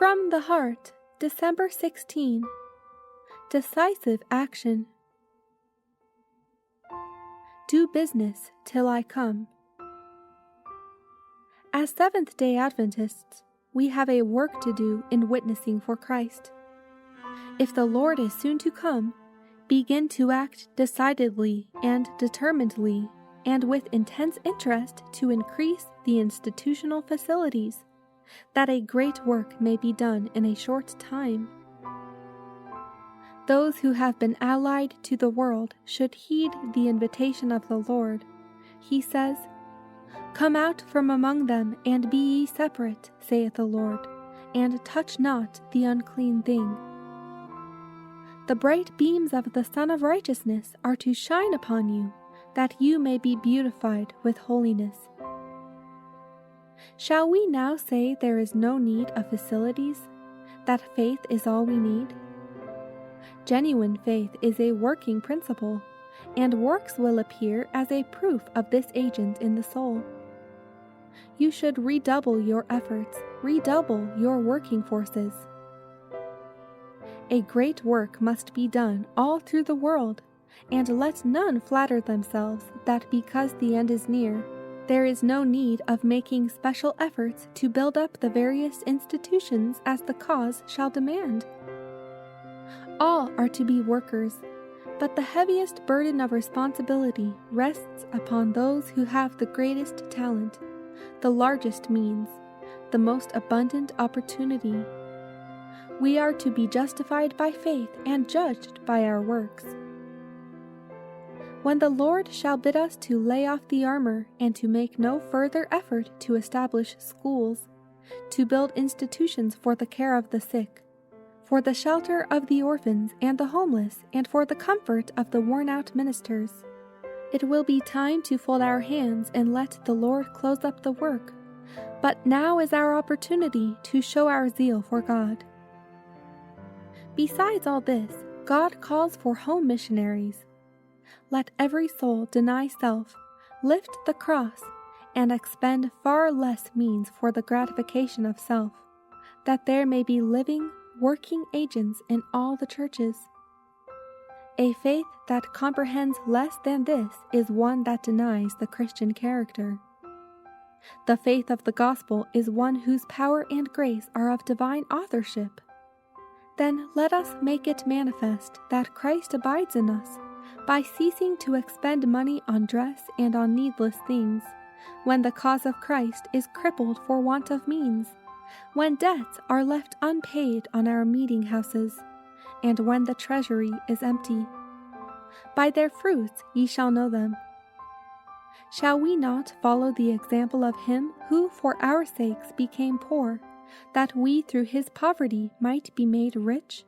From the Heart, December 16. Decisive Action. Do business till I come. As Seventh-day Adventists, we have a work to do in witnessing for Christ. If the Lord is soon to come, begin to act decidedly and determinedly and with intense interest to increase the institutional facilities, that a great work may be done in a short time. Those who have been allied to the world should heed the invitation of the Lord. He says, "Come out from among them, and be ye separate, saith the Lord, and touch not the unclean thing." The bright beams of the Sun of Righteousness are to shine upon you, that you may be beautified with holiness. Shall we now say there is no need of facilities, that faith is all we need? Genuine faith is a working principle, and works will appear as a proof of this agent in the soul. You should redouble your efforts, redouble your working forces. A great work must be done all through the world, and let none flatter themselves that because the end is near, there is no need of making special efforts to build up the various institutions as the cause shall demand. All are to be workers, but the heaviest burden of responsibility rests upon those who have the greatest talent, the largest means, the most abundant opportunity. We are to be justified by faith and judged by our works. When the Lord shall bid us to lay off the armor and to make no further effort to establish schools, to build institutions for the care of the sick, for the shelter of the orphans and the homeless, and for the comfort of the worn-out ministers, it will be time to fold our hands and let the Lord close up the work. But now is our opportunity to show our zeal for God. Besides all this, God calls for home missionaries. Let every soul deny self, lift the cross, and expend far less means for the gratification of self, that there may be living, working agents in all the churches. A faith that comprehends less than this is one that denies the Christian character. The faith of the gospel is one whose power and grace are of divine authorship. Then let us make it manifest that Christ abides in us, by ceasing to expend money on dress and on needless things, when the cause of Christ is crippled for want of means, when debts are left unpaid on our meeting houses, and when the treasury is empty. By their fruits ye shall know them. Shall we not follow the example of him who for our sakes became poor, that we through his poverty might be made rich?